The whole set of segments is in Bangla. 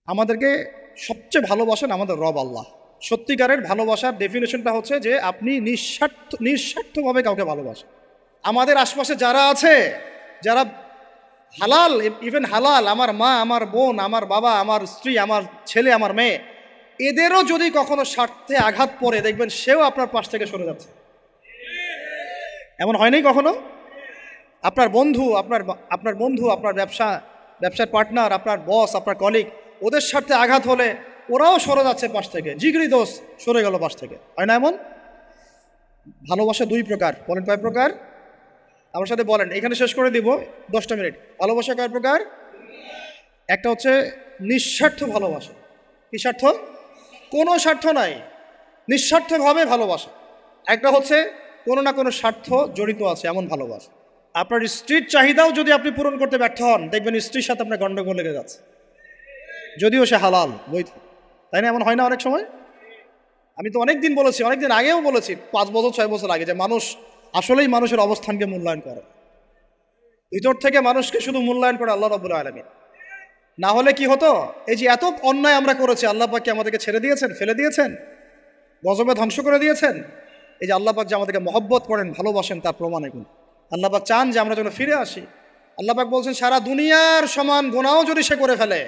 আমাদেরকে সবচেয়ে ভালোবাসেন আমাদের রব আল্লাহ। সত্যিকারের ভালোবাসার ডেফিনেশনটা হচ্ছে যে আপনি নিঃস্বার্থভাবে কাউকে ভালোবাসেন। আমাদের আশপাশে যারা আছে, যারা হালাল, ইভেন হালাল, আমার মা, আমার বোন, আমার বাবা, আমার স্ত্রী, আমার ছেলে, আমার মেয়ে, এদেরও যদি কখনো স্বার্থে আঘাত পড়ে, দেখবেন সেও আপনার পাশ থেকে সরে যাচ্ছে। এমন হয়নি কখনো? আপনার বন্ধু, আপনার বন্ধু, আপনার ব্যবসার পার্টনার, আপনার বস, আপনার কলিগ, ওদের স্বার্থে আঘাত হলে ওরাও সরে যাচ্ছে পাশ থেকে, জিগরি দোষ সরে গেল পাশ থেকে, হয় না এমন? ভালোবাসা দুই প্রকার, বলেন কয় প্রকার? আমার সাথে বলেন, এখানে শেষ করে দিব 10টা মিনিট। ভালোবাসা কয় প্রকার? একটা হচ্ছে নিঃস্বার্থ ভালোবাসা। কি স্বার্থ? কোনো স্বার্থ নাই, নিঃস্বার্থভাবে ভালোবাসা। একটা হচ্ছে কোনো না কোনো স্বার্থ জড়িত আছে এমন ভালোবাসা। আপনার স্ত্রীর চাহিদাও যদি আপনি পূরণ করতে ব্যর্থ হন, দেখবেন স্ত্রীর সাথে আপনার গন্ডগোল লেগে যাচ্ছে, যদিও সে হালাল বৈধ। তাই না? এমন হয় না অনেক সময়? আমি তো অনেক দিন বলেছি, অনেক দিন আগেও বলেছি, 5 বছর 6 বছর আগে, যে মানুষ আসলেই মানুষের অবস্থানকে মূল্যায়ন করে। ভিতর থেকে মানুষকে শুধু মূল্যায়ন করে আল্লাহ রাব্বুল আলামিন। না হলে কি হতো? এই যে এত অন্যায় আমরা করেছি, আল্লাহ পাক কি আমাদেরকে ছেড়ে দিয়েছেন, ফেলে দিয়েছেন, গজবে ধ্বংস করে দিয়েছেন? এই যে আল্লাহ পাক যে আমাদেরকে মহব্বত করেন, ভালোবাসেন, তার প্রমাণ এগুলো। আল্লাহ পাক চান যে আমরা যেন ফিরে আসি। আল্লাহ পাক বলছেন, সারা দুনিয়ার সমান গুনাহও যদি সে করে ফেলে,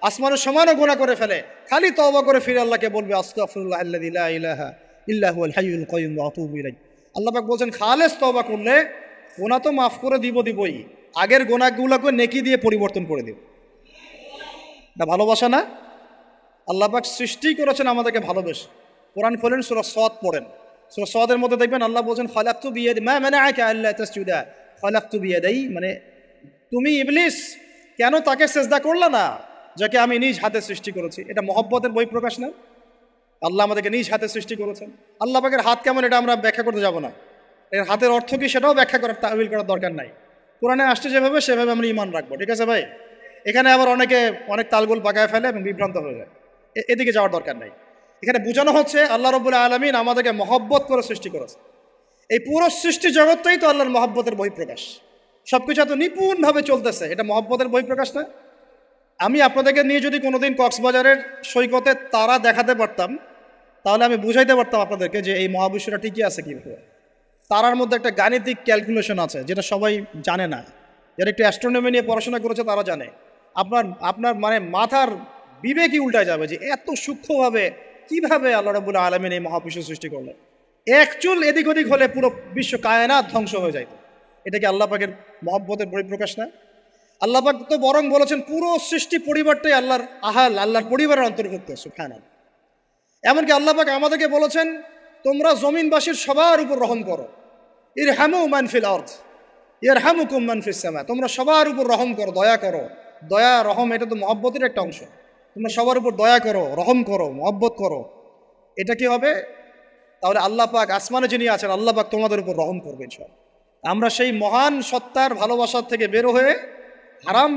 আসমানের সমানও গুনাহ করে ফেলে, খালি তওবা করে ফিরে আল্লাহকে বলবে, আস্তাগফিরুল্লাহ আল্লাযী লা ইলাহা ইল্লা হুয়াল হাইয়ুল কাইয়্যুম ওয়া আতুবু ইলাইহি। আল্লাহ পাক বলছেন, খালেস তওবা করলে গুনাহ তো মাফ করে দিবই, আগের গুনাহগুলোকে নেকি দিয়ে পরিবর্তন করে দিব। না ভালোবাসা না? আল্লাহ পাক সৃষ্টি করেছেন আমাদেরকে ভালোবেসে। কোরআন খোলেন, সূরা সদ পড়েন। সূরা সদের মধ্যে দেখবেন আল্লাহ বলছেন, খালাকতু বিয়াদি মা মানাআকা আল্লা তাসজুদা খালাকতু বিয়াদাই, মানে তুমি ইবলিস কেন তাকে সেজদা করলা না যাকে আমি নিজ হাতে সৃষ্টি করেছি? এটা মহব্বতের বহিঃপ্রকাশ না? আল্লাহ আমাদেরকে নিজ হাতে সৃষ্টি করেছেন। আল্লাহ পাকের হাত কেমন এটা আমরা ব্যাখ্যা করতে যাব না। এর হাতের অর্থ কি সেটাও ব্যাখ্যা করার, তাওয়িল করার দরকার নাই। কোরআনে আসছে যেভাবে সেভাবে আমরা ঈমান রাখবো, ঠিক আছে ভাই? এখানে আবার অনেকে অনেক তালগোল পাকায় ফেলে এবং বিভ্রান্ত হয়ে যায়, এদিকে যাওয়ার দরকার নাই। এখানে বোঝানো হচ্ছে আল্লাহ রাব্বুল আলামিন আমাদেরকে মহব্বত করে সৃষ্টি করেছে। এই পুরো সৃষ্টি জগৎটাই তো আল্লাহর মহব্বতের বহিঃপ্রকাশ। সবকিছু এত নিপুণভাবে চলতেছে, এটা মহব্বতের বহিঃপ্রকাশ না? আমি আপনাদেরকে নিয়ে যদি কোনোদিন কক্সবাজারের সৈকতে তারা দেখাতে পারতাম, তাহলে আমি বুঝাইতে পারতাম আপনাদেরকে যে এই মহাবিশ্বটা ঠিকই আছে কীভাবে। তারার মধ্যে একটা গাণিতিক ক্যালকুলেশন আছে যেটা সবাই জানে না। যারা একটু অ্যাস্ট্রোনমি নিয়ে পড়াশোনা করেছে তারা জানে। আপনার আপনার মানে মাথার বিবেকই উল্টায় যাবে যে এত সূক্ষ্মভাবে কিভাবে আল্লাহ রাব্বুল আলামিন এই মহাবিশ্ব সৃষ্টি করলেন। এক চুল এদিক ওদিক হলে পুরো বিশ্ব কায়নাত ধ্বংস হয়ে যায়। এটা কি আল্লাহ পাকের মহব্বতের পরিপ্রকাশ না? আল্লাহ পাক তো বরং বলেছেন পুরো সৃষ্টি পরিবারটাই আল্লাহর আল্লাহর পরিবারের অন্তর্ভুক্ত, সুবহানাল্লাহ। এমনকি আল্লাহ পাক আমাদেরকে বলেছেন, তোমরা জমিনবাসীর সবার উপর রহম করো, ইরহামু মান ফিল আরদ ইয়ারহামুকুম মান ফিস সামা। তোমরা সবার উপর রহম করো, দয়া করো। দয়া রহম এটা তো মহব্বতের একটা অংশ। তোমরা সবার উপর দয়া করো, রহম করো, মহব্বত করো। এটা কি হবে? তাহলে আল্লাহ পাক আসমানে যিনি আছেন, আল্লাহ পাক তোমাদের উপর রহম করবে ইনশাআল্লাহ। আমরা সেই মহান সত্তার ভালোবাসার থেকে বের হয়ে হারাম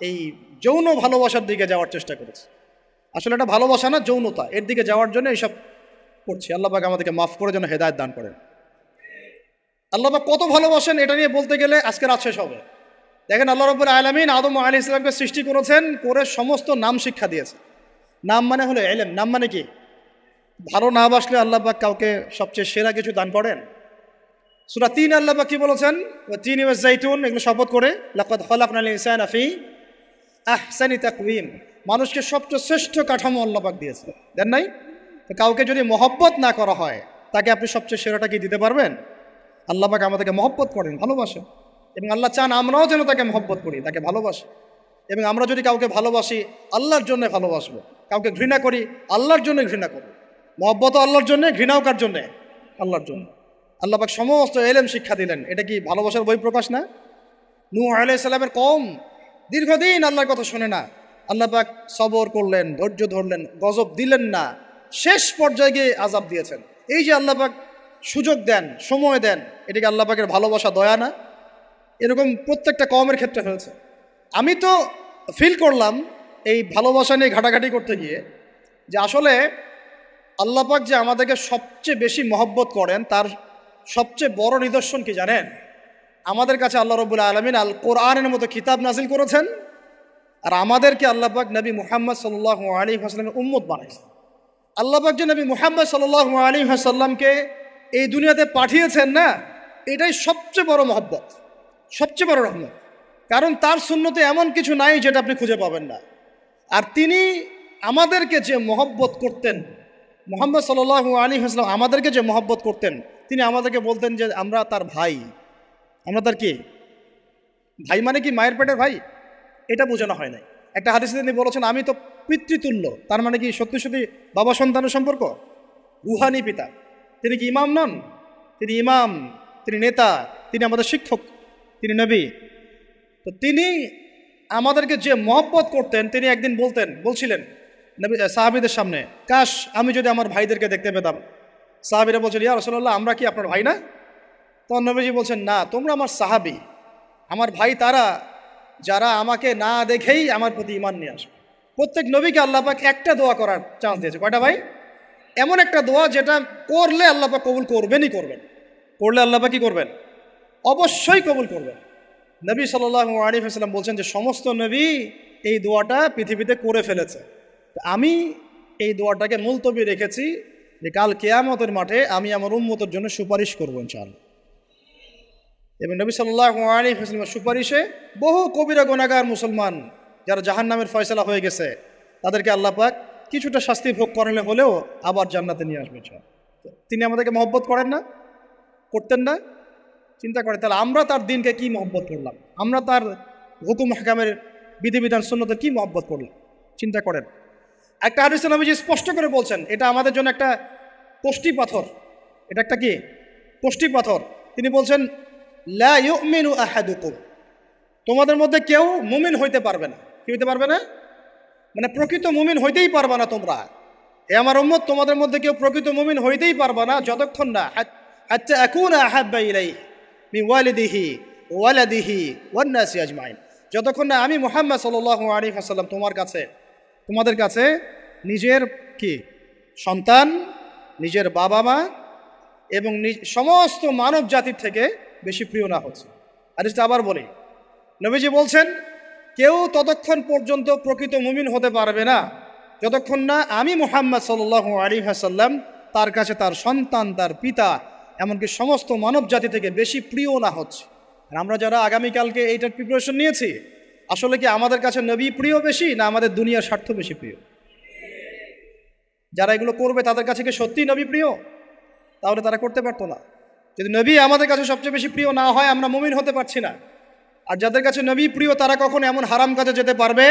এই যৌন ভালোবাসার দিকে যাওয়ার চেষ্টা করেছি। আসলে এটা ভালোবাসা না, যৌনতা, এর দিকে যাওয়ার জন্য এইসব করছি। আল্লাহ পাক আমাদেরকে মাফ করে যেন হেদায়েত দান করেন। আল্লাহ পাক কত ভালোবাসেন এটা নিয়ে বলতে গেলে আজকে রাত শেষ হবে। দেখেন, আল্লাহ রাব্বুল আলামিন আদম আলাইহিস সালামকে সৃষ্টি করেছেন, করে সমস্ত নাম শিক্ষা দিয়েছে। নাম মানে হলো ইলম। নাম মানে কি? ভালো না বাসলে আল্লাহ পাক কাউকে সবচেয়ে সেরা কিছু দান করেন। সূরা ৩ আল্লাহ পাক কি বলেছেন? ওয়া তিনি ওয়াজ জাইতুন, এগুলো শপথ করে, লাকাদ খালাকনাল ইনসানা ফি আহসানি তাকওয়িম। মানুষকে সবচেয়ে শ্রেষ্ঠ কাঠামো আল্লাহ পাক দিয়েছে, দেন নাই? তো কাউকে যদি মহব্বত না করা হয়, তাকে আপনি সবচেয়ে সেরাটা কি দিতে পারবেন? আল্লাহ পাক আমাদেরকে মহব্বত করেন, ভালোবাসেন, এবং আল্লাহ চান আমরাও যেন তাকে মহব্বত করি, তাকে ভালোবাসি। এবং আমরা যদি কাউকে ভালোবাসি, আল্লাহর জন্য ভালোবাসবো। কাউকে ঘৃণা করি, আল্লাহর জন্য ঘৃণা করব। মহব্বতও আল্লাহর জন্য, ঘৃণাও কার জন্যে? আল্লাহর জন্য। আল্লাহ পাক সমস্ত ইলম শিক্ষা দিলেন, এটা কি ভালোবাসার বহিঃপ্রকাশ না? নূহ আলাইহিস সালামের কওম দীর্ঘদিন আল্লাহর কথা শোনে না, আল্লাহ পাক সবর করলেন, ধৈর্য ধরলেন, গজব দিলেন না, শেষ পর্যায়ে গিয়ে আযাব দিয়েছেন। এই যে আল্লাহ পাক সুযোগ দেন, সময় দেন, এটাকে আল্লাহ পাকের ভালোবাসা, দয়া না? এরকম প্রত্যেকটা কওমের ক্ষেত্রে হয়েছে। আমি তো ফিল করলাম এই ভালোবাসা নিয়ে ঘাটাঘাটি করতে গিয়ে যে আসলে আল্লাহ পাক যে আমাদেরকে সবচেয়ে বেশি মহব্বত করেন, তার সবচেয়ে বড় নিদর্শন কি জানেন? আমাদের কাছে আল্লাহ রাব্বুল আলামিন আল কোরআনের মতো কিতাব নাজিল করেছেন, আর আমাদেরকে আল্লাহ পাক নবী মুহাম্মদ সাল্লাল্লাহু আলাইহি ওয়াসাল্লামের উম্মত বানাইছেন। আল্লাহ পাক যে নবী মুহাম্মদ সাল্লাল্লাহু আলাইহি ওয়াসাল্লামকে এই দুনিয়াতে পাঠিয়েছেন না, এটাই সবচেয়ে বড় মহব্বত, সবচেয়ে বড় রহমত। কারণ তার সুন্নতে এমন কিছু নাই যেটা আপনি খুঁজে পাবেন না। আর তিনি আমাদেরকে যে মহব্বত করতেন, মুহাম্মদ সাল্লাল্লাহু আলাইহি ওয়াসাল্লাম আমাদেরকে যে মহব্বত করতেন, তিনি আমাদেরকে বলতেন যে আমরা তার ভাই। আমরা তার কি ভাই? মানে কি মায়ের পেটের ভাই? এটা বোঝানো হয় নাই। একটা হাদিসে তিনি বলেছেন আমি তো পিতৃতুল্য। তার মানে কি সত্যি সত্যি বাবা সন্তানের সম্পর্ক? রুহানি পিতা। তিনি কি ইমাম নন? তিনি ইমাম, তিনি নেতা, তিনি আমাদের শিক্ষক, তিনি নবী। তো তিনি আমাদেরকে যে মহব্বত করতেন, তিনি একদিন বলছিলেন নবী সাহাবীদের সামনে, কাশ আমি যদি আমার ভাইদেরকে দেখতে পেতাম। সাহাবীরা বলছেন, ইয়া রাসূলুল্লাহ, আমরা কি আপনার ভাই না? তখন নবীজি বলছেন, না, তোমরা আমার সাহাবী। আমার ভাই তারা যারা আমাকে না দেখেই আমার প্রতি ঈমান নিয়ে আসবে। প্রত্যেক নবীকে আল্লাহ পাক একটা দোয়া করার চান্স দিয়েছে। কয়টা ভাই? এমন একটা দোয়া যেটা করলে আল্লাহ পাক কবুল করবেনই করবেন। করলে আল্লাহ পাক কি করবেন? অবশ্যই কবুল করবেন। নবী সাল্লাল্লাহু আলাইহি ওয়াসাল্লাম বলছেন যে সমস্ত নবী এই দোয়াটা পৃথিবীতে করে ফেলেছে। আমি এই দোয়াটাকে মুলতবি রেখেছি যে কাল কিয়ামতের মাঠে আমি আমার উম্মতের জন্য সুপারিশ করবো ইনশাআল্লাহ। এবং নবী সাল্লাল্লাহু আলাইহি ওয়াসাল্লামের সুপারিশে বহু কবিরা গুনাহগার মুসলমান যারা জাহান্নামের ফয়সালা হয়ে গেছে, তাদেরকে আল্লাহ পাক কিছুটা শাস্তি ভোগ করালে হলেও আবার জান্নাতে নিয়ে আসবে। তিনি আমাদেরকে মহব্বত করেন না? করতেন না? চিন্তা করেন তাহলে আমরা তার দিনকে কি মহব্বত করলাম, আমরা তার হুকুম হাকামের বিধিবিধান সুন্নতের কি মহব্বত করলাম, চিন্তা করেন। একটা হাদিসে নবীজি স্পষ্ট করে বলছেন এটা আমাদের জন্য একটা কষ্টি পাথর। এটা একটা কি কষ্টি পাথর। তিনি বলছেন, লা ইউমিনু আহাদুকুম, তোমাদের মধ্যে কেউ মুমিন হইতে পারবে না। কি হইতে পারবে না? মানে প্রকৃত মুমিন হইতেই পারবে না তোমরা। এ আমার উম্মত, তোমাদের মধ্যে কেউ প্রকৃত মুমিন হইতেই পারবে না যতক্ষণ না হাত্তা আকুনা আহাব্বা ইলাইহি মিন ওয়ালিদিহি ওয়ালাদিহি ওয়ান নাসি আজমাইন, যতক্ষণ না আমি মুহাম্মদ সাল্লাল্লাহু আলাইহি ওয়াসাল্লাম তোমাদের কাছে নিজের কি সন্তান, নিজের বাবা মা এবং সমস্ত মানব জাতির থেকে বেশি প্রিয় না হচ্ছে। আর এটা আবার বলি, নবীজি বলছেন কেউ ততক্ষণ পর্যন্ত প্রকৃত মুমিন হতে পারবে না যতক্ষণ না আমি মুহাম্মদ সাল্লাল্লাহু আলাইহি ওয়াসাল্লাম তার কাছে তার সন্তান, তার পিতা, এমনকি সমস্ত মানব জাতি থেকে বেশি প্রিয় না হচ্ছে। আর আমরা যারা আগামীকালকে এইটার প্রিপারেশন নিয়েছি, আসলে কি আমাদের কাছে নবী প্রিয় বেশি না আমাদের দুনিয়ার স্বার্থ বেশি প্রিয়? যারা এগুলো করবে তাদের কাছে কি সত্যিই নবী প্রিয়? তাহলে তারা করতে পারতো না। যদি নবী আমাদের কাছে সবচেয়ে বেশি প্রিয় না হয়, আমরা মুমিন হতে পারছি না। আর যাদের কাছে নবী প্রিয় তারা কখনো এমন হারাম কাজে যেতে পারবে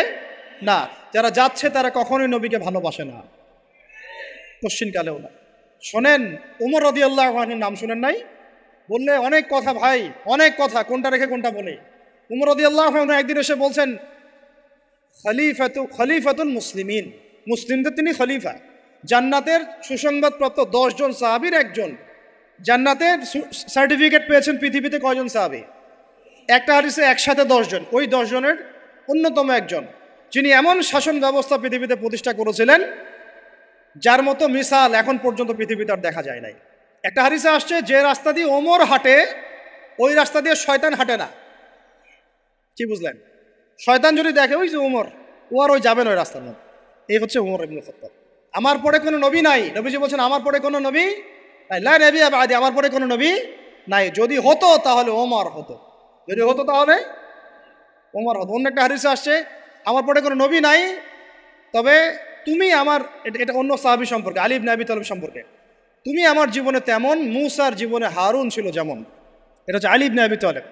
না। যারা যাচ্ছে তারা কখনোই নবীকে ভালোবাসে না, কোশ্চিনকালেও না। শোনেন, উমর রাদিয়াল্লাহু আনহুর নাম শুনেন নাই? বললে অনেক কথা ভাই, অনেক কথা, কোনটা রেখে কোনটা বলে। উমর রাদিয়াল্লাহু আনহু একদিন এসে বলছেন খলিফাতুল মুসলিমিন, মুসলিমদের তিনি খলিফা। জান্নাতের সুসংবাদপ্রাপ্ত 10 জন সাহাবীর একজন। জান্নাতের সার্টিফিকেট পেয়েছেন পৃথিবীতে কয়জন সাহাবী? একটা হাদিসে একসাথে 10 জন। ওই 10 জনের অন্যতম একজন, যিনি এমন শাসন ব্যবস্থা পৃথিবীতে প্রতিষ্ঠা করেছিলেন যার মতো মিসাল এখন পর্যন্ত পৃথিবীতে আর দেখা যায় নাই। একটা হাদিসে আসছে যে রাস্তা দিয়ে ওমর হাঁটে ওই রাস্তা দিয়ে শয়তান হাঁটে না। কি বুঝলেন? শয়তান যদি দেখে ওই যে ওমর, ও আর ওই যাবেন ওই রাস্তার মধ্যে। এই হচ্ছে ওমর ইবনে খাত্তাব। আমার পরে কোনো নবী নাই। নবীজি বলছেন আমার পরে কোনো নবী নাই, লা নবিয়্যা বা'দি, আমার পরে কোনো নবী নাই। যদি হতো তাহলে ওমর হতো, যদি হতো তাহলে ওমর হতো। অন্য একটা হাদিসে আসছে আমার পরে কোনো নবী নাই, তবে তুমি আমার, এটা অন্য সাহাবী সম্পর্কে, আলী ইবনে আবি তালিব সম্পর্কে, তুমি আমার জীবনে তেমন মূসার জীবনে হারুন ছিল যেমন। এটা হচ্ছে আলী ইবনে আবি তালিব।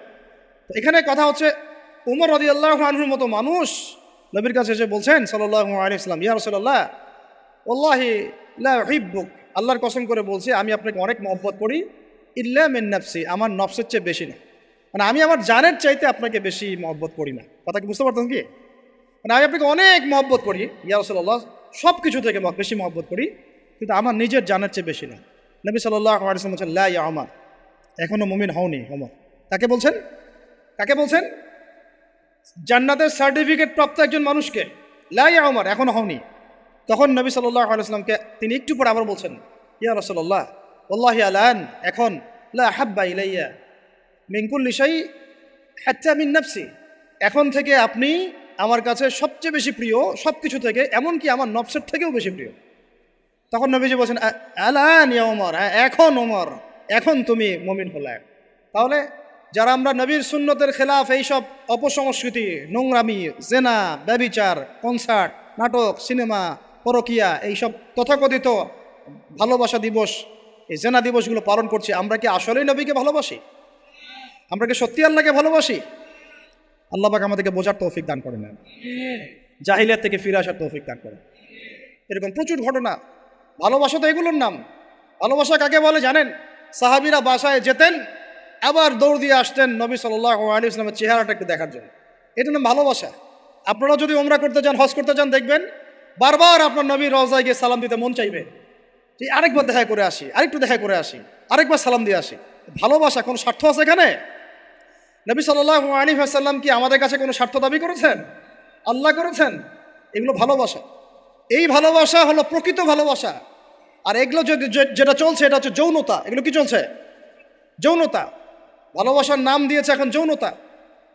তো এখানে কথা হচ্ছে উমর রাদিয়াল্লাহু আনহুর মতো মানুষ নবীর কাছে এসে বলছেন সাল্লাল্লাহু আলাইহি ওয়াসাল্লাম, ইয়া রাসূলুল্লাহ ওয়াল্লাহি লা উহিব্বুক, আল্লাহর কসম করে বলছি আমি আপনাকে অনেক মহব্বত করি, ইল্লা মিন নাফসি, আমার নফসের চেয়ে বেশি না। মানে আমি আমার জানের চাইতে আপনাকে বেশি মহব্বত করি না। কথা কি বুঝতে পারতেন কি? মানে আমি আপনাকে অনেক মহব্বত করি ইয়া রাসূলুল্লাহ, সব কিছু থেকে বেশি মহব্বত করি, কিন্তু আমার নিজের জানের চেয়ে বেশি না। নবী সাল্লাল্লাহু আলাইহি ওয়াসাল্লাম বলছেন, লা ইয়া ওমর, এখনো মুমিন হওনি ওমর। কাকে বলছেন? কাকে বলছেন? জান্নাতের সার্টিফিকেট প্রাপ্ত একজন মানুষকে, লা ইয়া ওমর, এখনো হওনি। তখন নবী সাল্লাল্লাহু আলাইহি ওয়াসাল্লামকে তিনি একটু পরে আবার বলছেন, ইয়া রাসূলুল্লাহ ওয়াল্লাহি আলান, এখন লা হাব্বা ইলাইয়া মিন কুল্লি শাই হাত্তা মিন নাফসি, এখন থেকে আপনি আমার কাছে সবচেয়ে বেশি প্রিয় সব কিছু থেকে, এমনকি আমার নফসের থেকেও বেশি প্রিয়। তখন নবীজি বলছেন আলান ইয়া ওমর, এখন ওমর, এখন তুমি মুমিন হলে। তাহলে যারা আমরা নবীর সুন্নতের খেলাফ এইসব অপসংস্কৃতি, নোংরামি, জেনা, ব্যভিচার, কনসার্ট, নাটক, সিনেমা, পরকিয়া, এইসব তথাকথিত ভালোবাসা দিবস, এই জেনা দিবসগুলো পালন করছি, আমরা কি আসলেই নবীকে ভালোবাসি? আমরা কি সত্যি আল্লাহকে ভালোবাসি? আল্লাহ পাক আমাদেরকে বোঝার তৌফিক দান করেন, জাহিলিয়াত থেকে ফিরে আসার তৌফিক দান করেন। এরকম প্রচুর ঘটনা। ভালোবাসা তো এগুলোর নাম। ভালোবাসা কাকে বলে জানেন? সাহাবীরা বাসায় যেতেন, আবার দৌড় দিয়ে আসতেন নবী সাল্লাল্লাহু আলাইহি ওয়াসাল্লামের চেহারাটা একটু দেখার জন্য। এটা নাম ভালোবাসা। আপনারা যদি উমরা করতে যান, হজ করতে যান, দেখবেন বারবার আপনার নবীর রওজায় গিয়ে সালাম দিতে মন চাইবে, যে আরেকবার দেখা করে আসি, আরেকটু দেখা করে আসি, আরেকবার সালাম দিয়ে আসি। ভালোবাসা কোনো স্বার্থ আছে এখানে? নবী সাল্লাল্লাহু আলাইহি ওয়াসাল্লাম কি আমাদের কাছে কোনো স্বার্থ দাবি করেছেন? আল্লাহ করেছেন? এগুলো ভালোবাসা। এই ভালোবাসা হলো প্রকৃত ভালোবাসা। আর এগুলো যেটা চলছে এটা হচ্ছে যৌনতা। এগুলো কি চলছে? যৌনতা। ভালোবাসার নাম দিয়েছে এখন যৌনতা।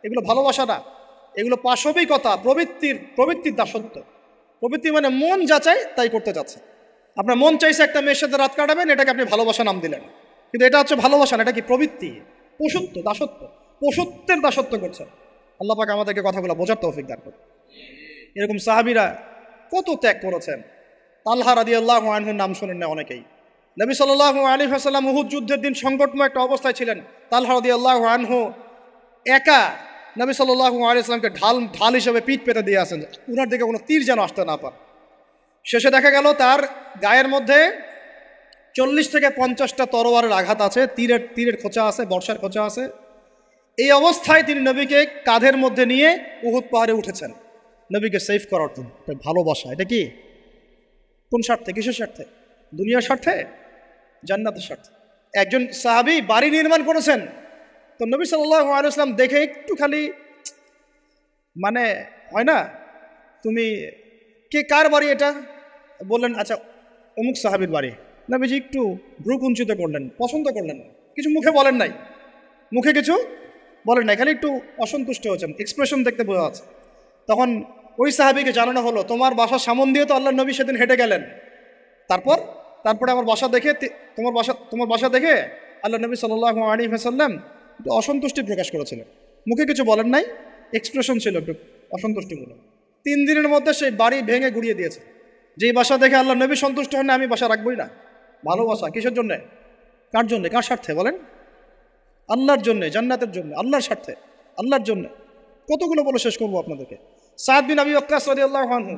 এগুলো ভালোবাসা না, এগুলো পাশবিকতা, প্রবৃত্তির দাসত্ব। প্রবৃত্তি মানে মন যা চায় তাই করতে যাচ্ছে। আপনার মন চাইছে একটা মেয়ের সাথে রাত কাটাবেন, এটাকে আপনি ভালোবাসা নাম দিলেন, কিন্তু এটা হচ্ছে ভালোবাসা না, এটা কি প্রবৃত্তি, পশুত্ব, দাসত্ব, পশুত্বের দাসত্ব করছে। আল্লাহ পাক আমাদেরকে কথাগুলো বোঝার তৌফিক দান করুন। এরকম সাহাবীরা কত ত্যাগ করেছেন। তালহা রাদিয়াল্লাহু আনহুর নাম শোনেন না অনেকেই। নবী সাল্লাল্লাহু আলাইহি ওয়াসাল্লাম উহুদ যুদ্ধের দিন সংকটময় একটা অবস্থায় ছিলেন। তালহা রাদিয়াল্লাহু আনহু একা নবী সাল্লাল্লাহু আলাইহি ওয়াসাল্লামকে ঢাল হিসেবে পিঠ পেতে দিয়ে আসেন, উনার দিকে কোনো তীর যেন আসতে না পারে। শেষে দেখা গেল তার গায়ের মধ্যে 40 থেকে 50টা তরোয়ারের আঘাত আছে, তীরের খোঁচা আছে, বর্ষার খোঁচা আছে। এই অবস্থায় তিনি নবীকে কাঁধের মধ্যে নিয়ে উহুদ পাহাড়ে উঠেছেন নবীকে সেভ করার জন্য। ভালোবাসা। এটা কি? কোন স্বার্থে? কিসের স্বার্থে? দুনিয়ার স্বার্থে? জান্নাতের স্বার্থে। একজন সাহাবী বাড়ি নির্মাণ করেছেন, তো নবী সাল্লাল্লাহু আলাইহি ওয়াসাল্লাম দেখে একটু খালি মানে হয় না, তুমি কে, কার বাড়ি এটা? বললেন আচ্ছা অমুক সাহাবীর বাড়ি। নবীজি একটু ভ্রু কুঞ্চিত করলেন, পছন্দ করলেন না, কিছু মুখে বলেন নাই, মুখে কিছু বলেন নাই, খালি একটু অসন্তুষ্ট হয়েছেন, এক্সপ্রেশন দেখতে বোঝা যাচ্ছে। তখন ওই সাহাবীকে জানানো হলো, তোমার বাসার সামন দিয়ে তো আল্লাহ নবী সেদিন হেঁটে গেলেন, তারপরে আমার বাসা দেখে, তোমার বাসা দেখে আল্লাহ নবী সাল্লাল্লাহু আলাইহি ওয়াসাল্লাম একটু অসন্তুষ্টি প্রকাশ করেছিলেন, মুখে কিছু বলেন নাই, এক্সপ্রেশন ছিল একটু অসন্তুষ্টিমূলক। 3 দিনের মধ্যে সেই বাড়ি ভেঙে গুড়িয়ে দিয়েছে। যেই বাসা দেখে আল্লাহ নবী সন্তুষ্ট হন না, আমি বাসা রাখবই না। ভালোবাসা কিসের জন্যে? কার জন্যে? কার স্বার্থে বলেন? আল্লাহর জন্যে, জান্নাতের জন্য, আল্লাহর স্বার্থে, আল্লাহর জন্যে। কতগুলো বলে শেষ করবো আপনাদেরকে। সাদ বিন আবি ওয়াক্কাস রাদিয়াল্লাহু আনহু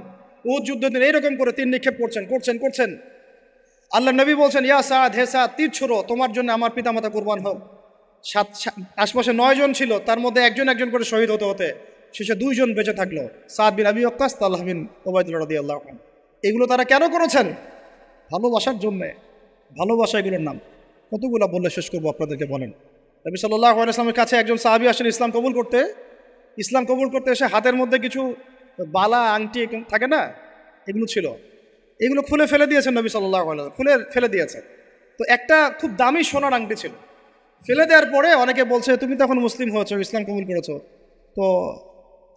উহুদ যুদ্ধের দিন এইরকম করে তীর নিক্ষেপ করছেন। আল্লাহ নবী বলছেন, ইয়া সাদ, হে সাদ, তীর ছোড়ো, তোমার জন্য আমার পিতামাতা কুরবান হোক। আশপাশে 9 জন ছিল, তার মধ্যে একজন করে শহীদ হতে শেষে 2 জন বেঁচে থাকলো, সাদ বিন আবি ওয়াক্কাস, তালহা বিন উবাইদুল্লাহ রাদিয়াল্লাহু আনহু। এগুলো তারা কেন করেছেন? ভালোবাসার জন্যে। ভালোবাসা এগুলোর নাম। কতগুলো বললে শেষ করবো আপনাদেরকে বলেন। নবী সাল্লাল্লাহু আলাইহি ওয়াসাল্লামের কাছে একজন সাহাবী আসেন ইসলাম কবুল করতে এসে হাতের মধ্যে কিছু বালা, আংটি থাকে না, এগুলো ছিল, এগুলো খুলে ফেলে দিয়েছেন নবী সাল্লাল্লাহু আলাইহি ওয়াসাল্লাম, খুলে ফেলে দিয়েছেন। তো একটা খুব দামি সোনার আংটি ছিল, ফেলে দেওয়ার পরে অনেকে বলছে, তুমি তো এখন মুসলিম হয়েছো, ইসলাম কবুল করেছো, তো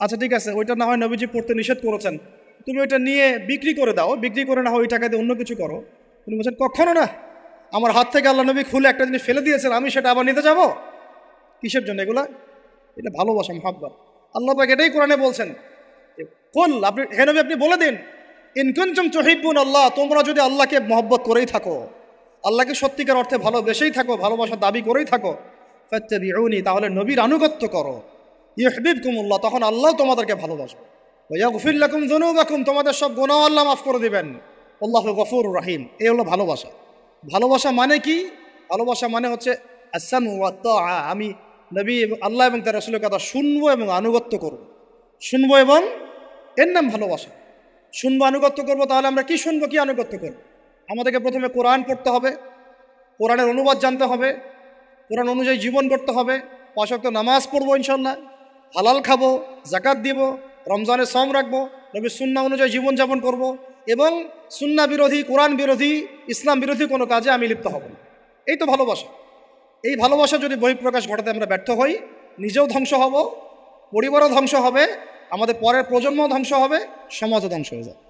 আচ্ছা ঠিক আছে, ওইটা না হয় নবীজি পড়তে নিষেধ করেছেন, তুমি ওইটা নিয়ে বিক্রি করে দাও, বিক্রি করে না হয় ওই টাকা দিয়ে অন্য কিছু করো। তুমি বলছেন, কখনো না, আমার হাত থেকে আল্লাহ নবী খুলে একটা জিনিস ফেলে দিয়েছেন, আমি সেটা আবার নিতে যাবো? কিসের জন্য এগুলা? এটা ভালোবাসা, মুহাব্বত। আল্লাহ পাক এটাই কোরআনে বলছেন, কুল, হে নবী আপনি বলে দিন, ইন কুনতুম তুহিব্বুন আল্লাহ, তোমরা যদি আল্লাহকে মহব্বত করেই থাকো, আল্লাহকে সত্যিকার অর্থে ভালোবেসেই থাকো, ভালোবাসার দাবি করেই থাকো, ফাত্তাবিউনি, তাহলে নবীর আনুগত্য করো, ইউহিব্বুকুমুল্লাহ, তখন আল্লাহ তোমাদেরকে ভালোবাসবে, ওয়া ইয়াগফির লাকুম যুনুবাকুম, তোমাদের সব গুনাহ আল্লাহ মাফ করে দিবেন, আল্লাহু গফুরুর রহিম। এই হলো ভালোবাসা। ভালোবাসা মানে কি? ভালোবাসা মানে হচ্ছে আস-সামউ ওয়াত তাআ, আমি নবী আল্লাহ এবং তার রাসূলের কথা শুনবো এবং আনুগত্য করব, শুনবো, এবং এর নাম ভালোবাসা। শুনবো, আনুগত্য করবো, তাহলে আমরা কি শুনবো, কি আনুগত্য করব? আমাদেরকে প্রথমে কোরআন পড়তে হবে, কোরআনের অনুবাদ জানতে হবে, কোরআন অনুযায়ী জীবন করতে হবে, 5 ওয়াক্ত নামাজ পড়বো ইনশাল্লাহ, হালাল খাবো, যাকাত দিব, রমজানের সম রাখবো, নবীর সুন্নাহ অনুযায়ী জীবনযাপন করব, এবং সুন্নাহ বিরোধী, কোরআন বিরোধী, ইসলাম বিরোধী কোনো কাজে আমি লিপ্ত হব না। এই তো ভালোবাসা। এই ভালোবাসা যদি বহিঃপ্রকাশ ঘটাতে আমরা ব্যর্থ হই, নিজেও ধ্বংস হব, পরিবারও ধ্বংস হবে, আমাদের পরের প্রজন্ম ধ্বংস হবে, সমাজও ধ্বংস হয়ে যাবে।